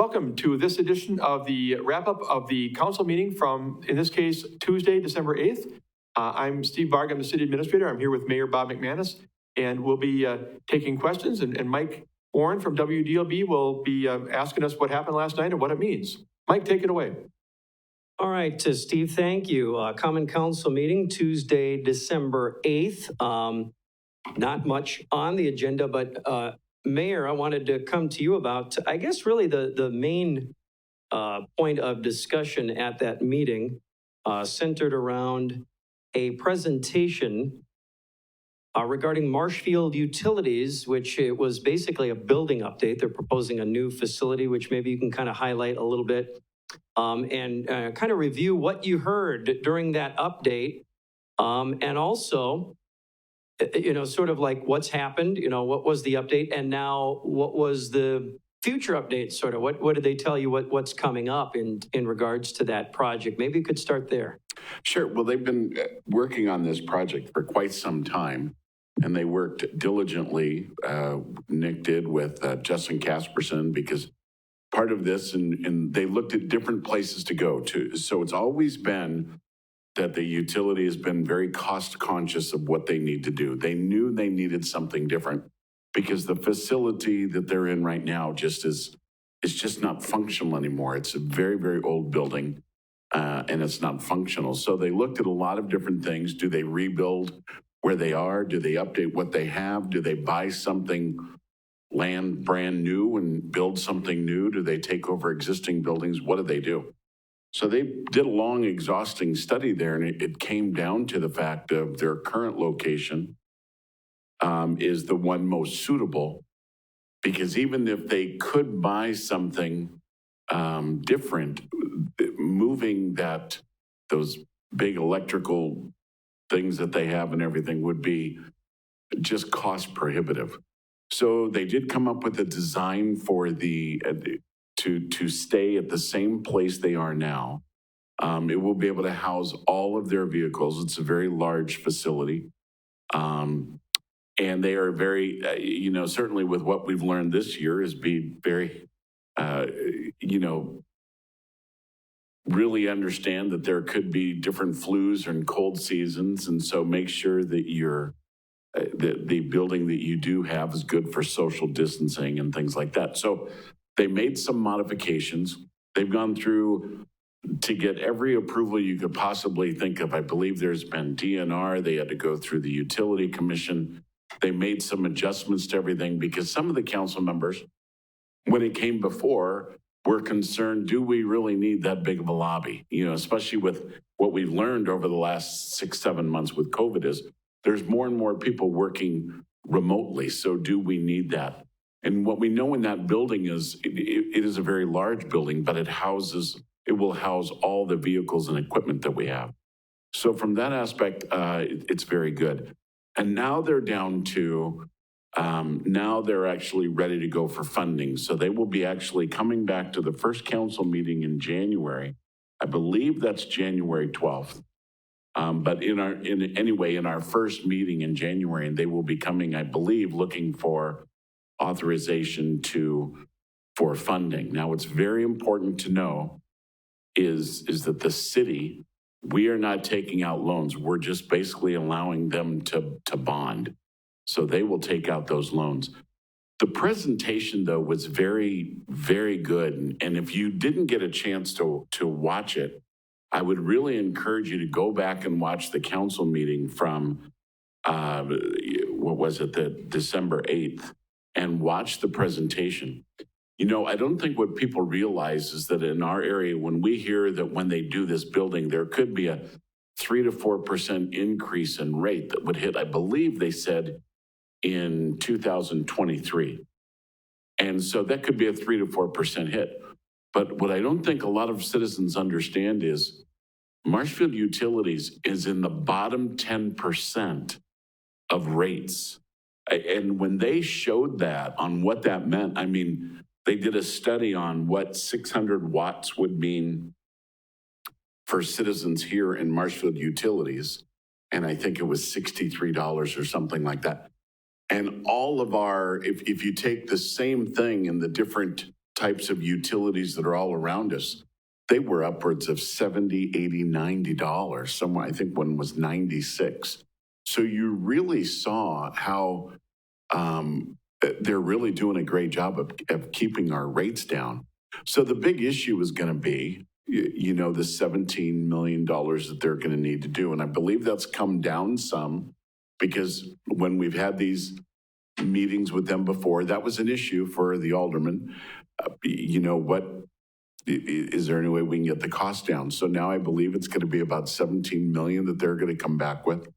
Welcome to this edition of the wrap-up of the council meeting from, in this case, Tuesday, December 8th. I'm Steve Barg, I'm the city administrator. I'm here with Mayor Bob McManus, and we'll be taking questions, and Mike Warren from WDLB will be asking us what happened last night and what it means. Mike, take it away. All right, Steve, thank you. Common Council meeting, Tuesday, December 8th. Not much on the agenda, but Mayor, I wanted to come to you about, I guess, really the main point of discussion at that meeting centered around a presentation regarding Marshfield Utilities, which it was basically a building update. They're proposing a new facility, which maybe you can kind of highlight a little bit and kind of review what you heard during that update. And also, you know, sort of like what's happened, you know, what was the update, and now what was the future update, sort of? What did they tell you what's coming up in regards to that project? Maybe you could start there. Sure. Well, they've been working on this project for quite some time, and they worked diligently, Nick did, with Justin Casperson, because part of this, and they looked at different places to go to. So it's always been that the utility has been very cost conscious of what they need to do. They knew they needed something different because the facility that they're in right now it's just not functional anymore. It's a very, very old building and it's not functional. So they looked at a lot of different things. Do they rebuild where they are? Do they update what they have? Do they buy something land brand new and build something new? Do they take over existing buildings? What do they do? So they did a long, exhausting study there, and it came down to the fact of their current location is the one most suitable, because even if they could buy something different, moving those big electrical things that they have and everything would be just cost prohibitive. So they did come up with a design for to stay at the same place they are now. It will be able to house all of their vehicles. It's a very large facility. And they are very, certainly with what we've learned this year is be very, really understand that there could be different flus and cold seasons. And so make sure that the building that you do have is good for social distancing and things like that. So they made some modifications. They've gone through to get every approval you could possibly think of. I believe there's been DNR. They had to go through the Utility Commission. They made some adjustments to everything because some of the council members, when it came before, were concerned, do we really need that big of a lobby? You know, especially with what we've learned over the last 6-7 months with COVID is there's more and more people working remotely. So do we need that? And what we know in that building is it is a very large building, but it will house all the vehicles and equipment that we have. So from that aspect, it's very good. And now they're down to, now they're actually ready to go for funding. So they will be actually coming back to the first council meeting in January. I believe that's January 12th. But in our first meeting in January, and they will be coming, I believe, looking for authorization for funding. Now, what's very important to know is that the city, we are not taking out loans. We're just basically allowing them to bond. So they will take out those loans. The presentation, though, was very, very good. And if you didn't get a chance to watch it, I would really encourage you to go back and watch the council meeting from, the December 8th, and watch the presentation. You know, I don't think what people realize is that in our area, when we hear that when they do this building, there could be a 3 to 4% increase in rate that would hit, I believe they said, in 2023. And so that could be a 3 to 4% hit. But what I don't think a lot of citizens understand is Marshfield Utilities is in the bottom 10% of rates. And when they showed that on what that meant, I mean, they did a study on what 600 watts would mean for citizens here in Marshfield Utilities. And I think it was $63 or something like that. And all of our, if you take the same thing in the different types of utilities that are all around us, they were upwards of $70, $80, $90. Somewhere, I think one was 96. So you really saw how they're really doing a great job of keeping our rates down. So the big issue is going to be, the $17 million that they're going to need to do. And I believe that's come down some, because when we've had these meetings with them before, that was an issue for the aldermen. Is there any way we can get the cost down? So now I believe it's going to be about 17 million that they're going to come back with.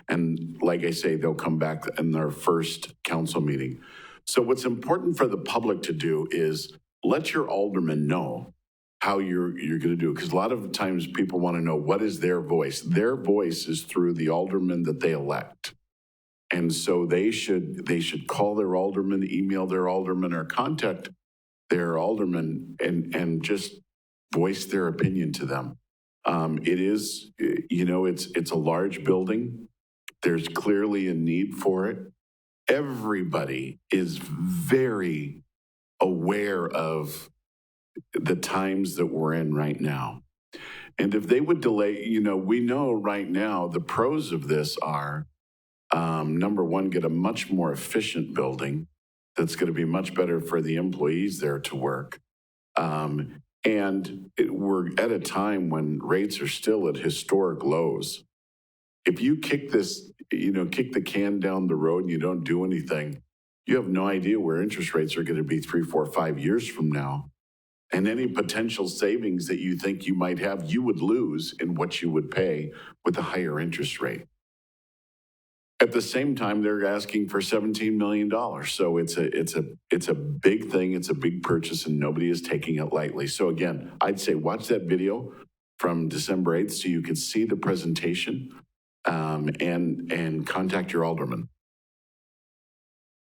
And like I say, they'll come back in their first council meeting. So what's important for the public to do is let your aldermen know how you're going to do it. Because a lot of times people want to know, what is their voice? Their voice is through the aldermen that they elect. And so they should call their alderman, email their alderman, or contact their alderman and just voice their opinion to them. It is, it's a large building. There's clearly a need for it. Everybody is very aware of the times that we're in right now. And if they would delay, we know right now the pros of this are, number one, get a much more efficient building that's going to be much better for the employees there to work. We're at a time when rates are still at historic lows. If you kick the can down the road and you don't do anything, you have no idea where interest rates are going to be 3, 4, 5 years from now. And any potential savings that you think you might have, you would lose in what you would pay with a higher interest rate. At the same time, they're asking for $17 million. So it's a big thing. It's a big purchase, and nobody is taking it lightly. So again, I'd say watch that video from December 8th so you can see the presentation, and contact your alderman.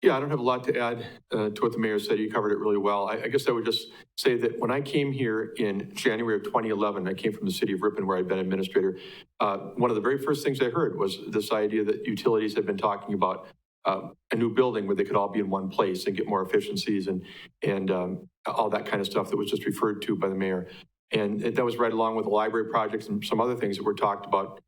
Yeah, I don't have a lot to add to what the mayor said. You covered it really well. I guess I would just say that when I came here in January of 2011, I came from the city of Ripon, where I'd been administrator. One of the very first things I heard was this idea that utilities had been talking about a new building where they could all be in one place and get more efficiencies and all that kind of stuff that was just referred to by the mayor. And that was right along with the library projects and some other things that were talked about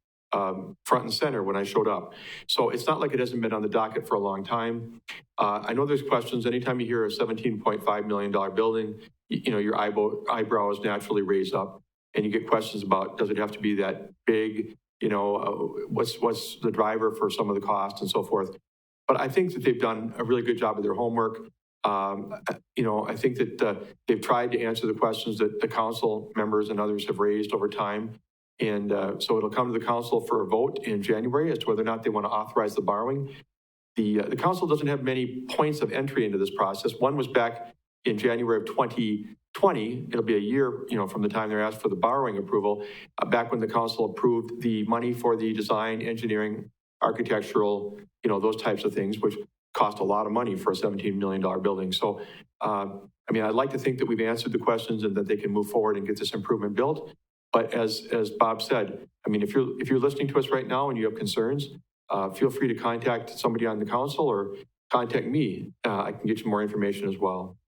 front and center when I showed up. So it's not like it hasn't been on the docket for a long time. I know there's questions. Anytime you hear a $17.5 million building, your eyebrows naturally raise up, and you get questions about, does it have to be that big? What's the driver for some of the costs and so forth. But I think that they've done a really good job of their homework. I think that they've tried to answer the questions that the council members and others have raised over time. And so it'll come to the council for a vote in January as to whether or not they want to authorize the borrowing. The council doesn't have many points of entry into this process. One was back in January of 2020. It'll be a year, from the time they're asked for the borrowing approval, back when the council approved the money for the design, engineering, architectural, those types of things, which cost a lot of money for a $17 million building. So, I'd like to think that we've answered the questions and that they can move forward and get this improvement built. But as Bob said, if you're listening to us right now and you have concerns, feel free to contact somebody on the council or contact me. I can get you more information as well.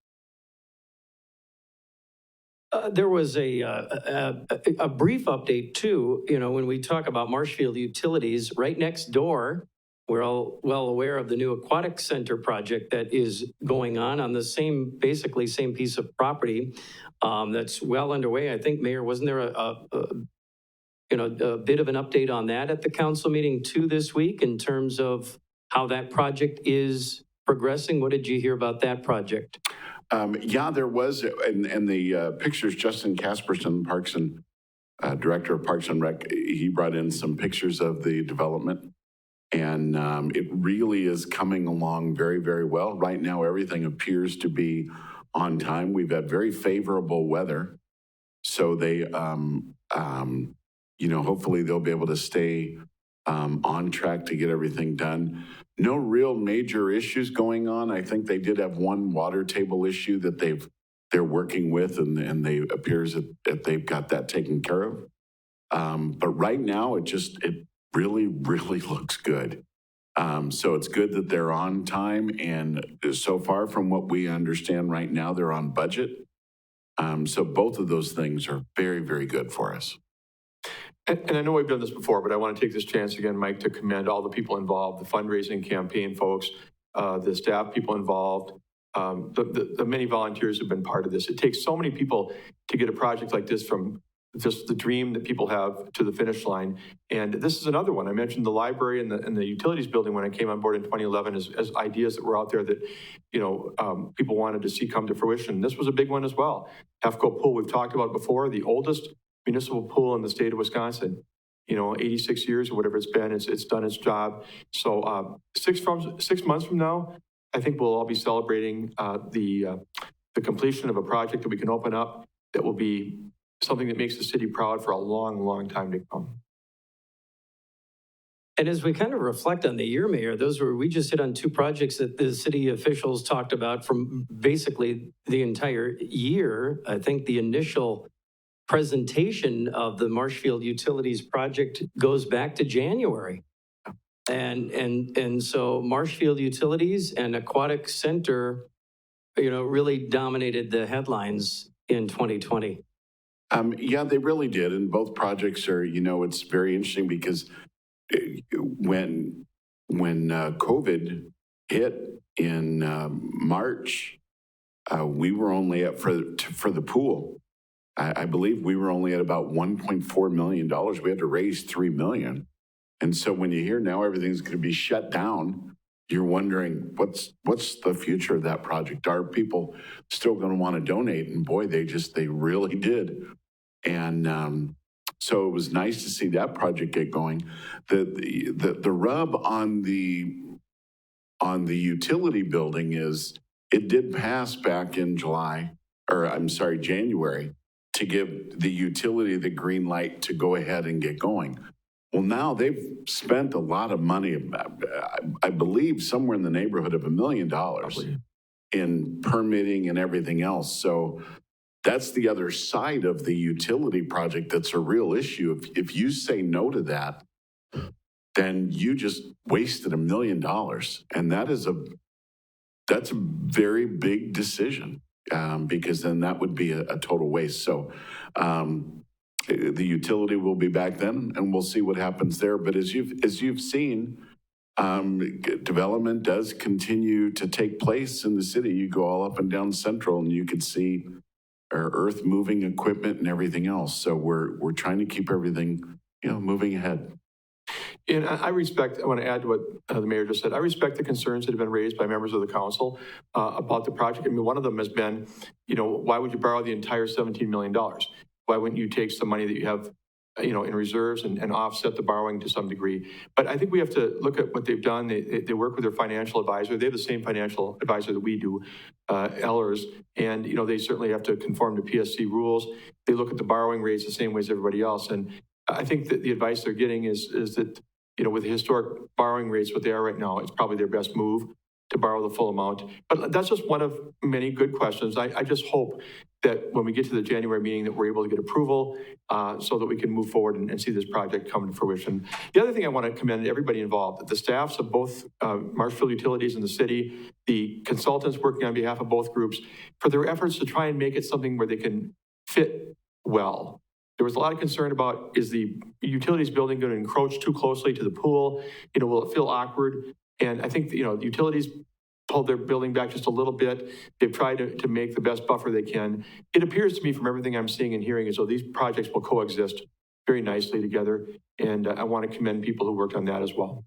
There was a brief update too, when we talk about Marshfield Utilities, right next door, we're all well aware of the new aquatic center project that is going on the basically same piece of property that's well underway. I think, Mayor, wasn't there a bit of an update on that at the council meeting too this week in terms of how that project is progressing? What did you hear about that project? Yeah, there was, and the pictures, Justin Casperson, Director of Parks and Rec, he brought in some pictures of the development. And it really is coming along very, very well. Right now, everything appears to be on time. We've had very favorable weather. So they, hopefully they'll be able to stay on track to get everything done. No real major issues going on. I think they did have one water table issue that they're working with, and they appears that they've got that taken care of. But right now, it really, really looks good. So it's good that they're on time, and so far from what we understand right now, they're on budget. So both of those things are very, very good for us. And I know we've done this before, but I want to take this chance again, Mike, to commend all the people involved, the fundraising campaign folks, the staff people involved, the many volunteers who've been part of this. It takes so many people to get a project like this from just the dream that people have to the finish line. And this is another one. I mentioned the library and the utilities building when I came on board in 2011 as ideas that were out there that, people wanted to see come to fruition. This was a big one as well. HEFCO pool, we've talked about before, the oldest municipal pool in the state of Wisconsin, 86 years or whatever it's been, it's done its job. So 6 months from now, I think we'll all be celebrating the completion of a project that we can open up that will be something that makes the city proud for a long, long time to come. And as we kind of reflect on the year, Mayor, we just hit on 2 projects that the city officials talked about from basically the entire year. I think the initial presentation of the Marshfield Utilities project goes back to January. And so Marshfield Utilities and Aquatic Center, really dominated the headlines in 2020. Yeah, they really did. And both projects are, it's very interesting because when COVID hit in March, we were only up for the pool. I believe we were only at about $1.4 million. We had to raise $3 million. And so when you hear now everything's going to be shut down, you're wondering what's the future of that project? Are people still going to want to donate? And boy, they really did. And so it was nice to see that project get going. The rub on the utility building is it did pass back in January, to give the utility the green light to go ahead and get going. Well, now they've spent a lot of money, I believe somewhere in the neighborhood of $1 million in permitting and everything else. So that's the other side of the utility project that's a real issue. If you say no to that, then you just wasted $1 million. And that's a very big decision. Because then that would be a total waste. So the utility will be back then, and we'll see what happens there. But as you've seen, development does continue to take place in the city. You go all up and down Central, and you can see our earth-moving equipment and everything else. So we're trying to keep everything, moving ahead. And I want to add to what the mayor just said. I respect the concerns that have been raised by members of the council about the project. I mean, one of them has been, why would you borrow the entire $17 million? Why wouldn't you take some money that you have, in reserves and offset the borrowing to some degree? But I think we have to look at what they've done. They work with their financial advisor. They have the same financial advisor that we do, Ellers, and, they certainly have to conform to PSC rules. They look at the borrowing rates the same way as everybody else. And I think that the advice they're getting is that, with the historic borrowing rates, what they are right now, it's probably their best move to borrow the full amount. But that's just one of many good questions. I just hope that when we get to the January meeting that we're able to get approval so that we can move forward and see this project come to fruition. The other thing I want to commend everybody involved, the staffs of both Marshfield Utilities and the city, the consultants working on behalf of both groups, for their efforts to try and make it something where they can fit well. There was a lot of concern about, is the utilities building going to encroach too closely to the pool? Will it feel awkward? And I think, the utilities pulled their building back just a little bit. They've tried to make the best buffer they can. It appears to me from everything I'm seeing and hearing as though these projects will coexist very nicely together. And I want to commend people who worked on that as well.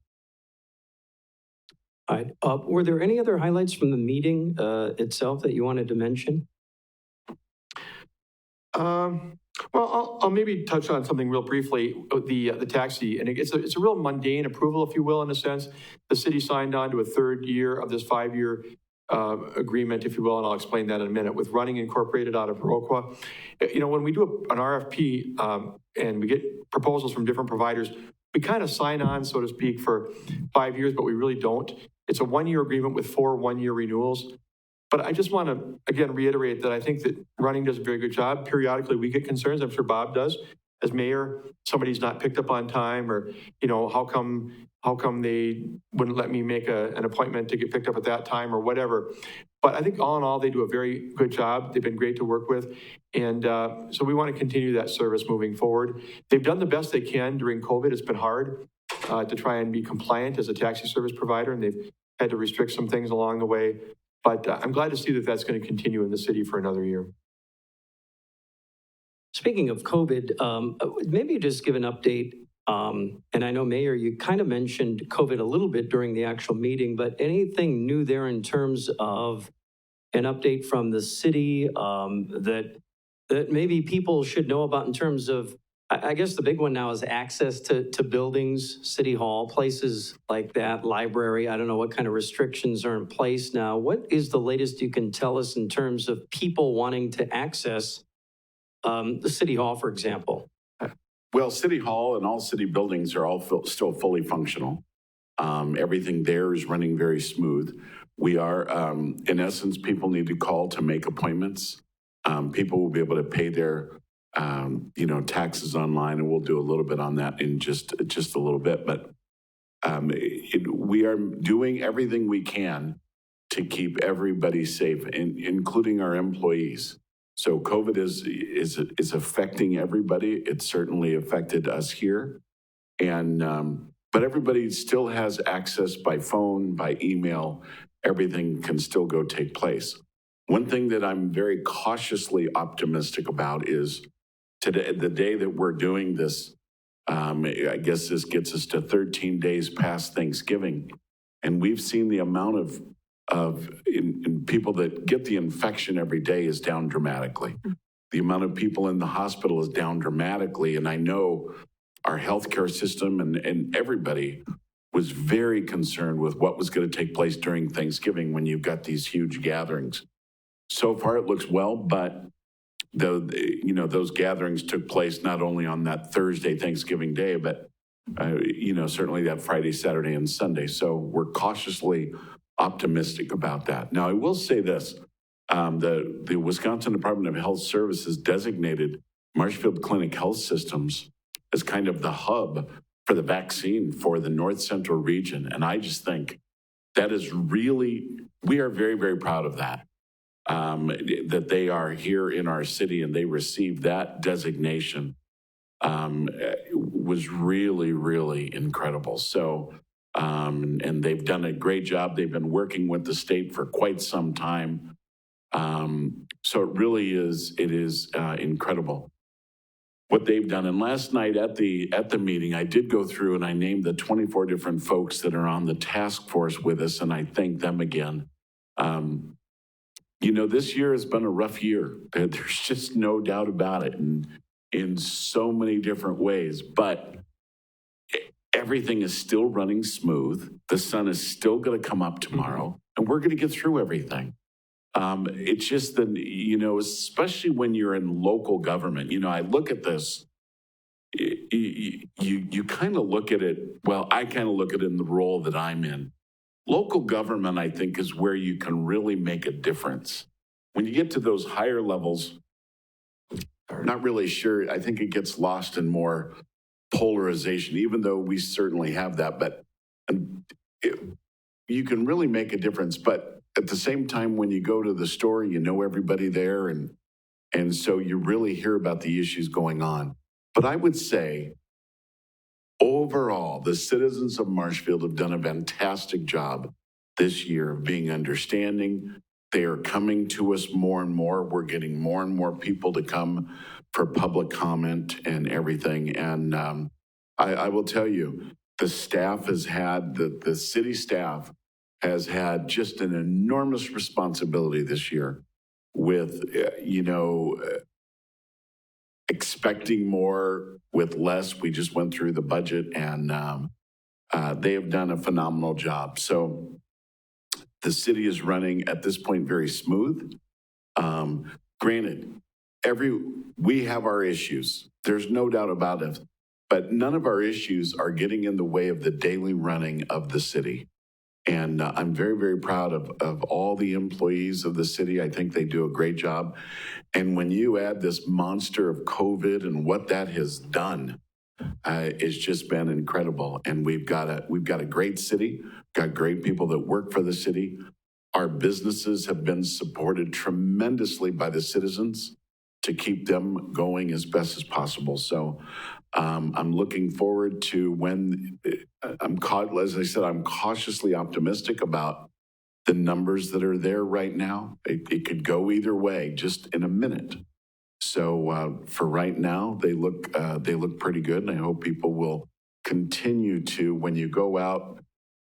All right. Were there any other highlights from the meeting itself that you wanted to mention? Well, I'll maybe touch on something real briefly, the taxi. And it's a real mundane approval, if you will, in a sense. The city signed on to a third year of this 5-year agreement, if you will, and I'll explain that in a minute, with Running Incorporated out of Viroqua. When we do an RFP and we get proposals from different providers, we kind of sign on, so to speak, for 5 years, but we really don't. It's a 1-year agreement with 4 1-year renewals. But I just want to, again, reiterate that I think that Running does a very good job. Periodically, we get concerns. I'm sure Bob does. As mayor, somebody's not picked up on time, or, how come, how come they wouldn't let me make an appointment to get picked up at that time or whatever. But I think all in all, they do a very good job. They've been great to work with. And so we want to continue that service moving forward. They've done the best they can during COVID. It's been hard to try and be compliant as a taxi service provider, and they've had to restrict some things along the way. But I'm glad to see that that's going to continue in the city for another year. Speaking of COVID, maybe just give an update. And I know, Mayor, you kind of mentioned COVID a little bit during the actual meeting, but anything new there in terms of an update from the city that maybe people should know about in terms of, I guess the big one now is access to buildings, City Hall, places like that, library. I don't know what kind of restrictions are in place now. What is the latest you can tell us in terms of people wanting to access the City Hall, for example? Well, City Hall and all city buildings are all still fully functional. Everything there is running very smooth. We are, in essence, people need to call to make appointments. People will be able to pay their, taxes online, and we'll do a little bit on that in just a little bit. But we are doing everything we can to keep everybody safe, including our employees. So COVID is affecting everybody. It certainly affected us here. But everybody still has access by phone, by email. Everything can still go take place. One thing that I'm very cautiously optimistic about is today, the day that we're doing this, I guess this gets us to 13 days past Thanksgiving. And we've seen the amount of people that get the infection every day is down dramatically. The amount of people in the hospital is down dramatically. And I know our healthcare system and everybody was very concerned with what was going to take place during Thanksgiving when you've got these huge gatherings. So far, it looks well, but those gatherings took place not only on that Thursday, Thanksgiving Day, but certainly that Friday, Saturday, and Sunday. So we're cautiously optimistic about that. Now, I will say this. The Wisconsin Department of Health Services designated Marshfield Clinic Health Systems as kind of the hub for the vaccine for the North Central region. And I just think that is really, we are very, very proud of that, that they are here in our city and they received that designation was really, really incredible. So, and they've done a great job. They've been working with the state for quite some time. So it really is, incredible what they've done. And last night at the meeting, I did go through and I named the 24 different folks that are on the task force with us, and I thank them again. This year has been a rough year. There's just no doubt about it, and in so many different ways, but everything is still running smooth. The sun is still going to come up tomorrow, and we're going to get through everything. It's just that, especially when you're in local government, I look at this, you kind of look at it, well, I kind of look at it in the role that I'm in. Local government, I think, is where you can really make a difference. When you get to those higher levels, I'm not really sure. I think it gets lost in more polarization, even though we certainly have that, but you can really make a difference. But at the same time, when you go to the store, you know everybody there, and so you really hear about the issues going on. But I would say, overall, the citizens of Marshfield have done a fantastic job this year of being understanding. They are coming to us more and more. We're getting more and more people to come for public comment and everything. And I will tell you, the staff has had, the city staff has had just an enormous responsibility this year with, expecting more with less. We just went through the budget, and they have done a phenomenal job. So the city is running at this point very smooth. Granted, we have our issues. There's no doubt about it. But none of our issues are getting in the way of the daily running of the city. And I'm very, very proud of all the employees of the city. I think they do a great job. And when you add this monster of COVID and what that has done it's just been incredible. And we've got a great city, got great people that work for the city. Our businesses have been supported tremendously by the citizens to keep them going as best as possible. So I'm looking forward to when as I said, I'm cautiously optimistic about the numbers that are there right now. It could go either way just in a minute. So for right now, they look pretty good, and I hope people will continue to, when you go out,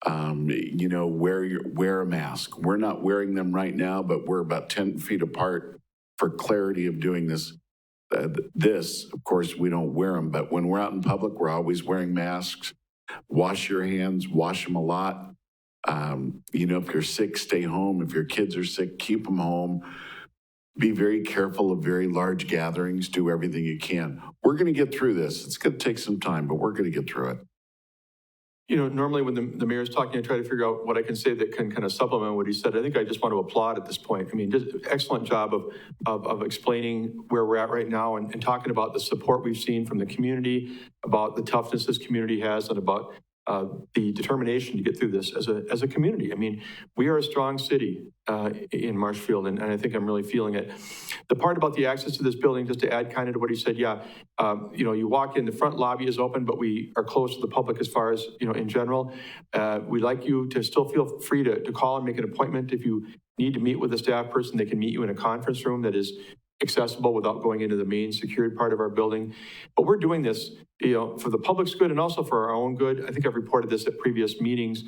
wear a mask. We're not wearing them right now, but we're about 10 feet apart for clarity of doing this. Of course, we don't wear them, but when we're out in public, we're always wearing masks. Wash your hands, wash them a lot. If you're sick, stay home. If your kids are sick, keep them home. Be very careful of very large gatherings. Do everything you can. We're going to get through this. It's going to take some time, but we're going to get through it. Normally when the mayor's talking, I try to figure out what I can say that can kind of supplement what he said. I think I just want to applaud at this point. I mean, just excellent job of explaining where we're at right now and talking about the support we've seen from the community, about the toughness this community has, and about the determination to get through this as a community. I mean, we are a strong city in Marshfield, and I think I'm really feeling it. The part about the access to this building, just to add kind of to what he said, you walk in, the front lobby is open, but we are close to the public as far as, in general. We'd like you to still feel free to call and make an appointment. If you need to meet with a staff person, they can meet you in a conference room that is accessible without going into the main secured part of our building. But we're doing this, for the public's good and also for our own good. I think I've reported this at previous meetings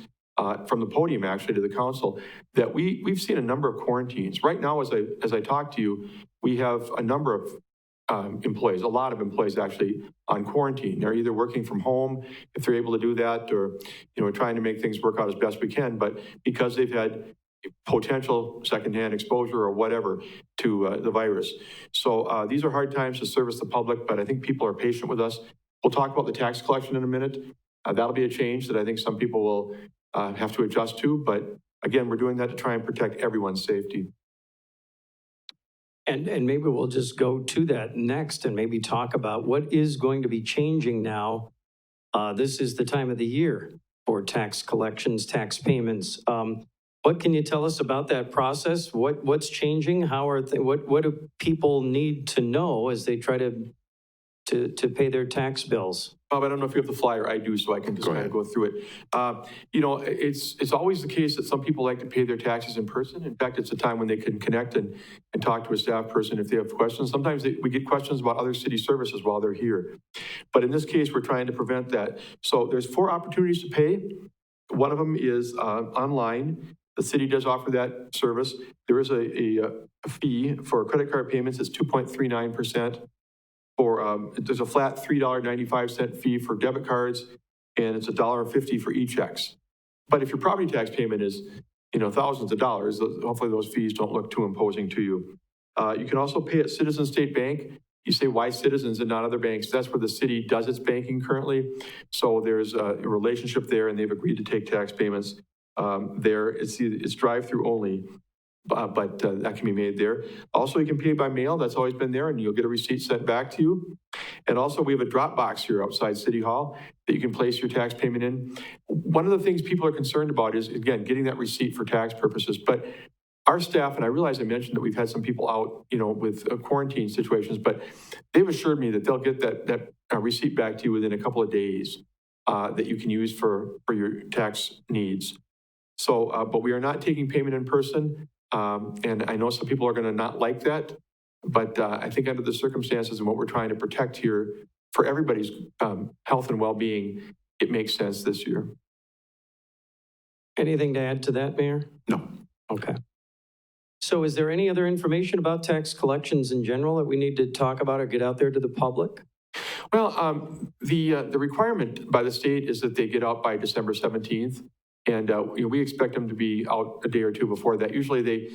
from the podium, actually, to the council, that we've seen a number of quarantines. Right now, as I talk to you, we have a number of employees, a lot of employees actually on quarantine. They're either working from home, if they're able to do that, or, we're trying to make things work out as best we can. But because they've had potential secondhand exposure or whatever to the virus. So these are hard times to service the public, but I think people are patient with us. We'll talk about the tax collection in a minute. That'll be a change that I think some people will have to adjust to. But again, we're doing that to try and protect everyone's safety. And maybe we'll just go to that next and maybe talk about what is going to be changing now. This is the time of the year for tax collections, tax payments. What can you tell us about that process? What's changing? What do people need to know as they try to pay their tax bills? Bob, I don't know if you have the flyer. I do, so I can just kind of go through it. It's always the case that some people like to pay their taxes in person. In fact, it's a time when they can connect and talk to a staff person if they have questions. Sometimes we get questions about other city services while they're here. But in this case, we're trying to prevent that. So there's 4 opportunities to pay. One of them is online. The city does offer that service. There is a fee for credit card payments. It's 2.39%. There's a flat $3.95 fee for debit cards, and it's $1.50 for e-checks. But if your property tax payment is, thousands of dollars, hopefully those fees don't look too imposing to you. You can also pay at Citizens State Bank. You say, why Citizens and not other banks? That's where the city does its banking currently. So there's a relationship there, and they've agreed to take tax payments there. It's drive-through only, but that can be made there. Also, you can pay by mail. That's always been there, and you'll get a receipt sent back to you. And also, we have a drop box here outside City Hall that you can place your tax payment in. One of the things people are concerned about is, again, getting that receipt for tax purposes. But our staff, and I realize I mentioned that we've had some people out, with quarantine situations, but they've assured me that they'll get that receipt back to you within a couple of days that you can use for your tax needs. So, but we are not taking payment in person. And I know some people are going to not like that, but I think under the circumstances and what we're trying to protect here for everybody's health and well-being, it makes sense this year. Anything to add to that, Mayor? No. Okay. So is there any other information about tax collections in general that we need to talk about or get out there to the public? Well, the requirement by the state is that they get out by December 17th. And we expect them to be out a day or two before that. Usually they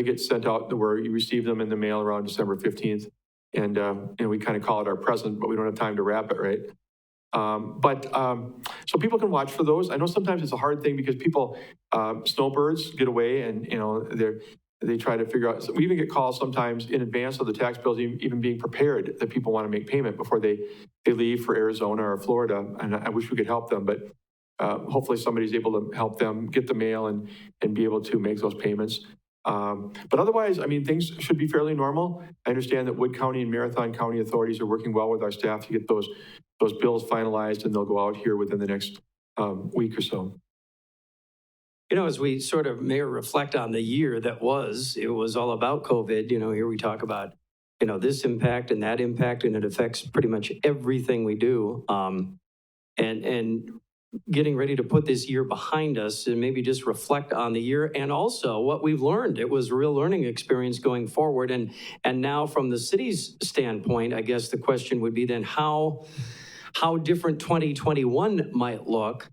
get sent out where you receive them in the mail around December 15th. And we kind of call it our present, but we don't have time to wrap it, right? So people can watch for those. I know sometimes it's a hard thing because people, snowbirds get away and, they try to figure out. So we even get calls sometimes in advance of the tax bills even being prepared that people want to make payment before they they leave for Arizona or Florida, and I wish we could help them, but hopefully somebody's able to help them get the mail and be able to make those payments. But otherwise, I mean, things should be fairly normal. I understand that Wood County and Marathon County authorities are working well with our staff to get those bills finalized, and they'll go out here within the next week or so. You know, as we sort of, Mayor, reflect on the year that was, it was all about COVID. You know, here we talk about, you know, this impact and that impact, and it affects pretty much everything we do. And getting ready to put this year behind us and maybe just reflect on the year and also what we've learned. It was a real learning experience going forward. And now from the city's standpoint, I guess the question would be then how different 2021 might look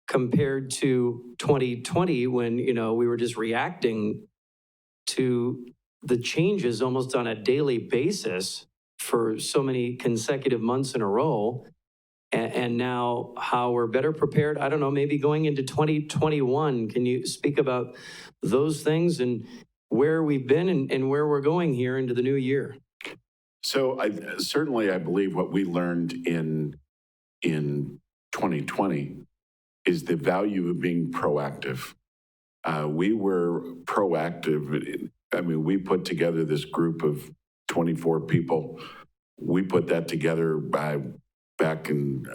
compared to 2020 when, you know, we were just reacting to the changes almost on a daily basis for so many consecutive months in a row. And now how we're better prepared, I don't know, maybe going into 2021. Can you speak about those things and where we've been and where we're going here into the new year? So I believe what we learned in 2020 is the value of being proactive. We were proactive. I mean, we put together this group of 24 people. We put that together back in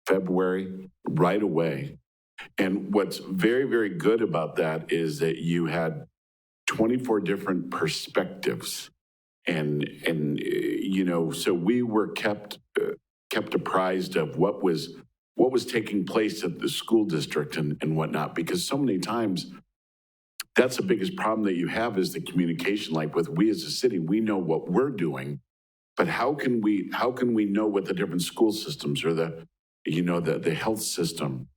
February, right away. And what's very, very good about that is that you had 24 different perspectives. And you know, so we were kept apprised of what was taking place at the school district and whatnot, because so many times that's the biggest problem that you have is the communication. Like with we as a city, we know what we're doing, but how can we know what the different school systems or the health system,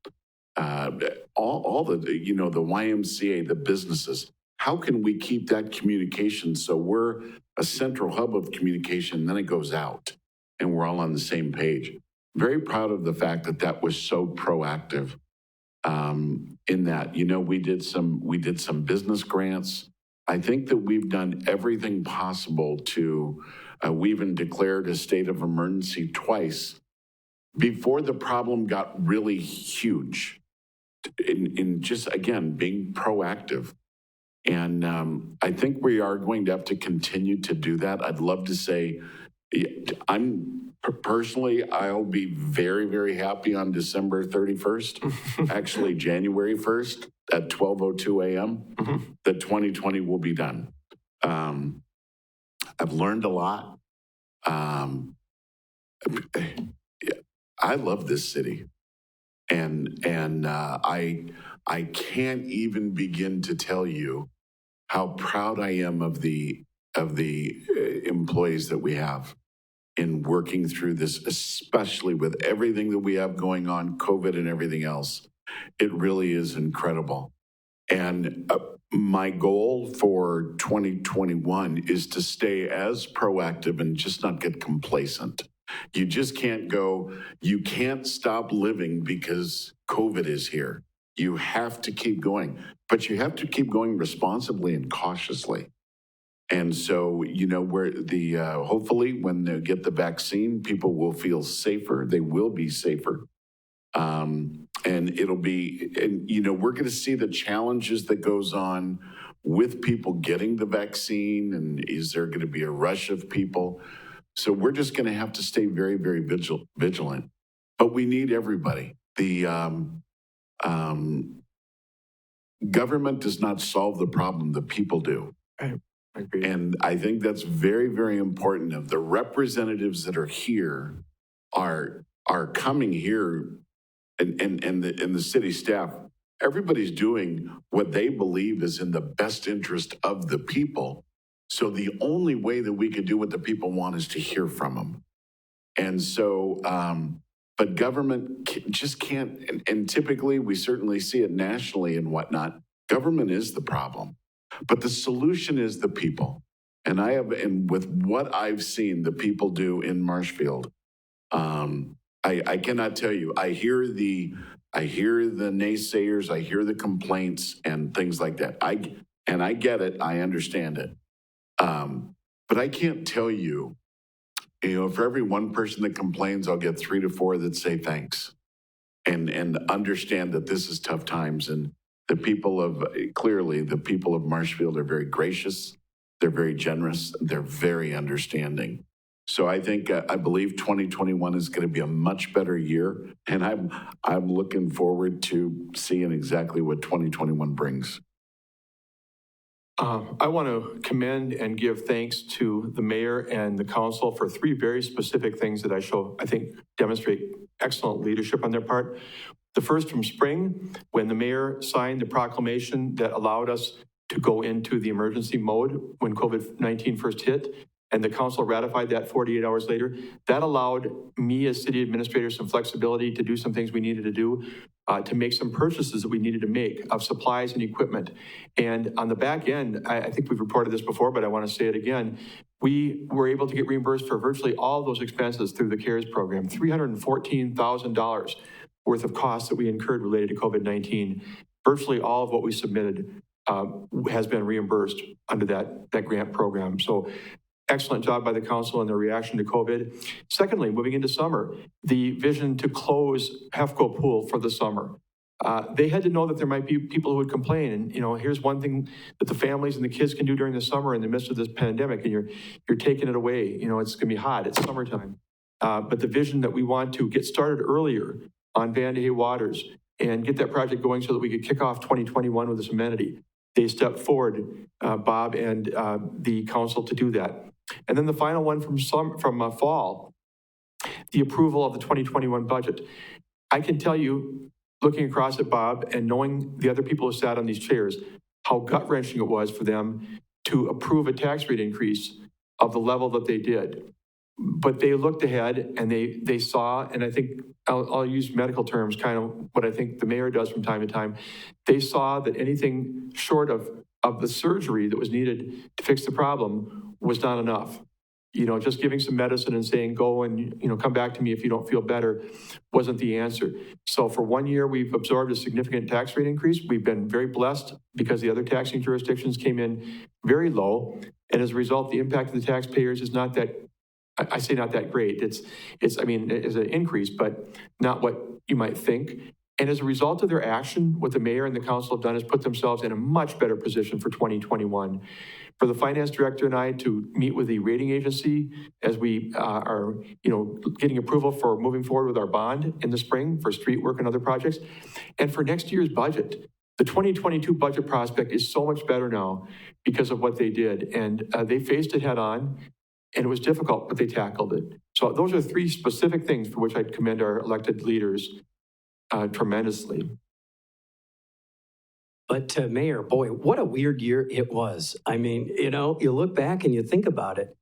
all the the YMCA, the businesses, how can we keep that communication so we're a central hub of communication, and then it goes out and we're all on the same page? Very proud of the fact that was so proactive. In that, we did some business grants. I think that we've done everything possible to. We even declared a state of emergency twice before the problem got really huge. In just again being proactive, and I think we are going to have to continue to do that. I'd love to say, Personally, I'll be very, very happy on December 31st, actually January 1st at 12:02 a.m. That 2020 will be done. I've learned a lot. I love this city, and I can't even begin to tell you how proud I am of the employees that we have in working through this, especially with everything that we have going on, COVID and everything else. It really is incredible. And my goal for 2021 is to stay as proactive and just not get complacent. You just you can't stop living because COVID is here. You have to keep going, but you have to keep going responsibly and cautiously. And so, hopefully when they get the vaccine, people will feel safer. They will be safer. And we're going to see the challenges that goes on with people getting the vaccine. And is there going to be a rush of people? So we're just going to have to stay very, very vigilant. But we need everybody. The government does not solve the problem. The people do. Right. And I think that's very, very important. Of the representatives that are here are coming here, and the city staff, everybody's doing what they believe is in the best interest of the people. So the only way that we could do what the people want is to hear from them. And so, but government just can't, and typically we certainly see it nationally and whatnot. Government is the problem. But the solution is the people. And with what I've seen the people do in Marshfield, I cannot tell you. I hear the naysayers, I hear the complaints and things like that. I get it, I understand it. But I can't tell you for every one person that complains, I'll get 3 to 4 that say thanks and understand that this is tough times. And the people of Marshfield are very gracious. They're very generous. They're very understanding. So I believe 2021 is going to be a much better year. And I'm looking forward to seeing exactly what 2021 brings. I want to commend and give thanks to the mayor and the council for 3 very specific things that I think demonstrate excellent leadership on their part. The first from spring, when the mayor signed the proclamation that allowed us to go into the emergency mode when COVID-19 first hit, and the council ratified that 48 hours later. That allowed me as city administrator some flexibility to do some things we needed to do, to make some purchases that we needed to make of supplies and equipment. And on the back end, I think we've reported this before, but I want to say it again, we were able to get reimbursed for virtually all of those expenses through the CARES program, $314,000 worth of costs that we incurred related to COVID-19. Virtually all of what we submitted has been reimbursed under that grant program. So excellent job by the council in their reaction to COVID. Secondly, moving into summer, the vision to close Hefco Pool for the summer. They had to know that there might be people who would complain. And, here's one thing that the families and the kids can do during the summer in the midst of this pandemic, and you're taking it away. It's going to be hot. It's summertime. But the vision that we want to get started earlier on Van de Hey Waters and get that project going so that we could kick off 2021 with this amenity. They stepped forward, Bob and the council, to do that. And then the final one from fall, the approval of the 2021 budget. I can tell you, looking across at Bob and knowing the other people who sat on these chairs, how gut-wrenching it was for them to approve a tax rate increase of the level that they did. But they looked ahead and they saw, and I think I'll use medical terms, kind of what I think the mayor does from time to time. They saw that anything short of the surgery that was needed to fix the problem was not enough. Just giving some medicine and saying, go and, come back to me if you don't feel better wasn't the answer. So for 1 year, we've absorbed a significant tax rate increase. We've been very blessed because the other taxing jurisdictions came in very low. And as a result, the impact of the taxpayers is not that, I say not that great. It's an increase, but not what you might think. And as a result of their action, what the mayor and the council have done is put themselves in a much better position for 2021. For the finance director and I to meet with the rating agency as we are, getting approval for moving forward with our bond in the spring for street work and other projects. And for next year's budget, the 2022 budget prospect is so much better now because of what they did. And they faced it head on. And it was difficult, but they tackled it. So those are 3 specific things for which I'd commend our elected leaders tremendously. But Mayor, boy, what a weird year it was. I mean, you look back and you think about it.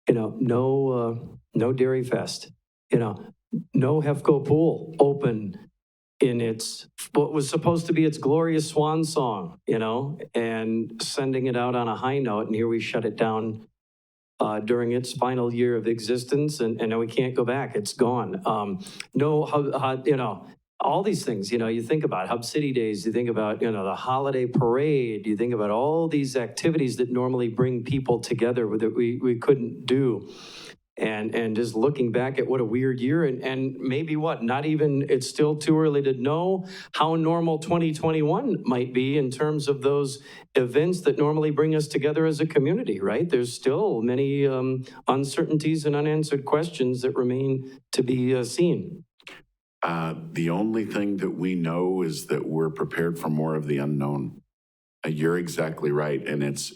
No Dairy Fest. No Hefco Pool open in what was supposed to be its glorious swan song. And sending it out on a high note, and here we shut it down during its final year of existence, and now we can't go back. It's gone. All these things, you think about Hub City Days, you think about, the holiday parade, you think about all these activities that normally bring people together that we couldn't do. And just looking back at what a weird year, and maybe it's still too early to know how normal 2021 might be in terms of those events that normally bring us together as a community, right? There's still many uncertainties and unanswered questions that remain to be seen. The only thing that we know is that we're prepared for more of the unknown. You're exactly right. And it's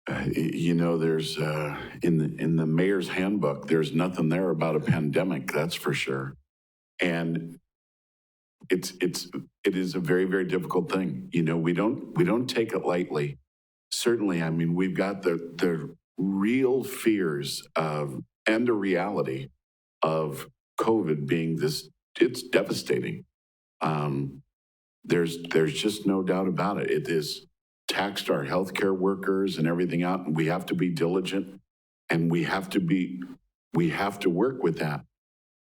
there's in the mayor's handbook, there's nothing there about a pandemic, that's for sure. And it is a very, very difficult thing. We don't take it lightly. Certainly, we've got the real fears of, and a reality of COVID being this, it's devastating. There's just no doubt about it. It is taxed our healthcare workers and everything out, and we have to be diligent, and we have to work with that.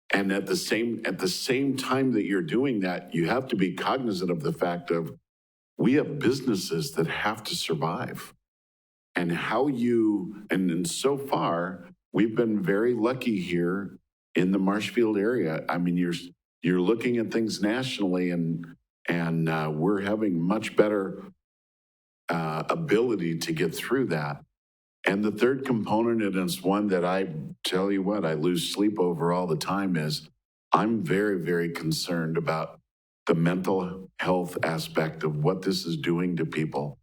And at the same time that you're doing that, you have to be cognizant of the fact of we have businesses that have to survive. and how you, and so far, we've been very lucky here in the Marshfield area. I mean, you're looking at things nationally, and we're having much better ability to get through that. And the third component, and it's one that I tell you what, I lose sleep over all the time, is I'm very, very concerned about the mental health aspect of what this is doing to people.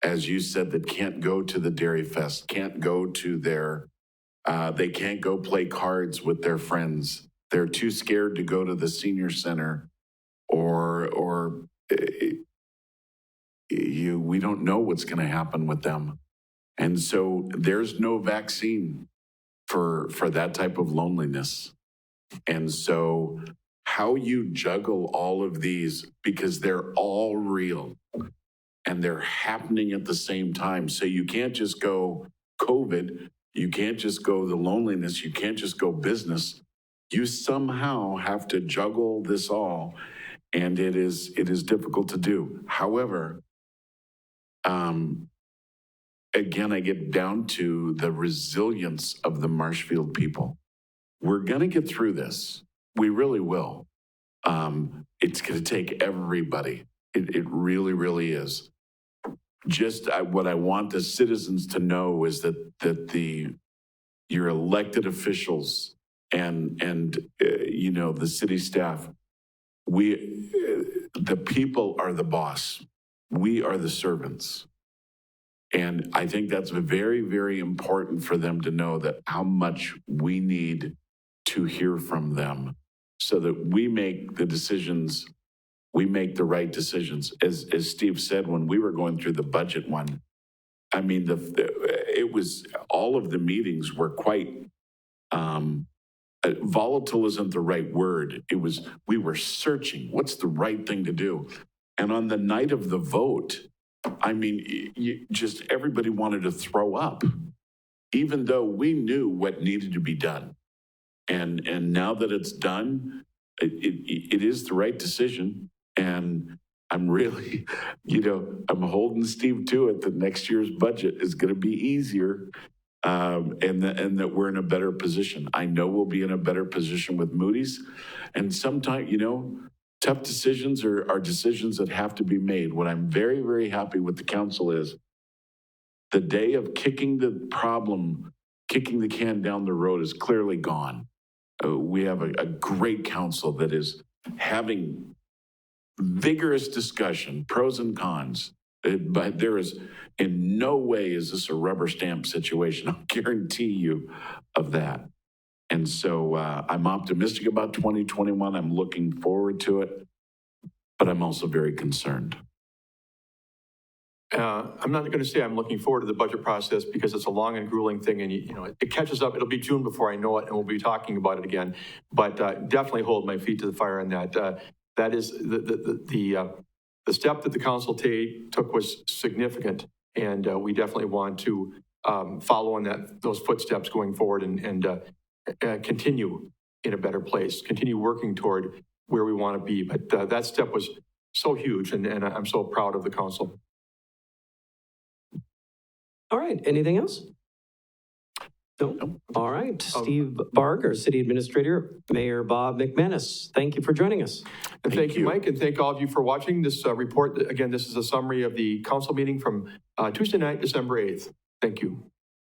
As you said, that can't go to the Dairy Fest, can't go to they can't go play cards with their friends. They're too scared to go to the senior center, or we don't know what's going to happen with them. And so there's no vaccine for that type of loneliness. And so how you juggle all of these, because they're all real and they're happening at the same time. So you can't just go COVID, you can't just go the loneliness, you can't just go business. You somehow have to juggle this all, and it is difficult to do. However, again, I get down to the resilience of the Marshfield people. We're going to get through this. We really will. It's going to take everybody. It really, really is. What I want the citizens to know is that your elected officials and the city staff, the people are the boss. We are the servants. And I think that's very, very important for them to know, that how much we need to hear from them so that we make the decisions, we make the right decisions. As Steve said, when we were going through the budget one, I mean, it was, all of the meetings were quite, volatile isn't the right word. We were searching, what's the right thing to do? And on the night of the vote, I mean, everybody wanted to throw up, even though we knew what needed to be done. And now that it's done, it is the right decision. And I'm really, I'm holding Steve to it that next year's budget is going to be easier, and that we're in a better position. I know we'll be in a better position with Moody's. And sometimes, tough decisions are decisions that have to be made. What I'm very, very happy with the council is the day of kicking the can down the road is clearly gone. We have a great council that is having vigorous discussion, pros and cons. But there is, in no way is this a rubber stamp situation. I'll guarantee you of that. And so I'm optimistic about 2021. I'm looking forward to it, but I'm also very concerned. I'm not going to say I'm looking forward to the budget process, because it's a long and grueling thing, and it catches up. It'll be June before I know it, and we'll be talking about it again. But definitely hold my feet to the fire on that. That is the step that the council took was significant, and we definitely want to follow on those footsteps going forward, and continue in a better place, continue working toward where we want to be. But that step was so huge, and I'm so proud of the council. All right, anything else? No. All right, Steve Barg, our city administrator, Mayor Bob McManus, thank you for joining us. And thank you, Mike, and thank all of you for watching this report. Again, this is a summary of the council meeting from Tuesday night, December 8th. Thank you.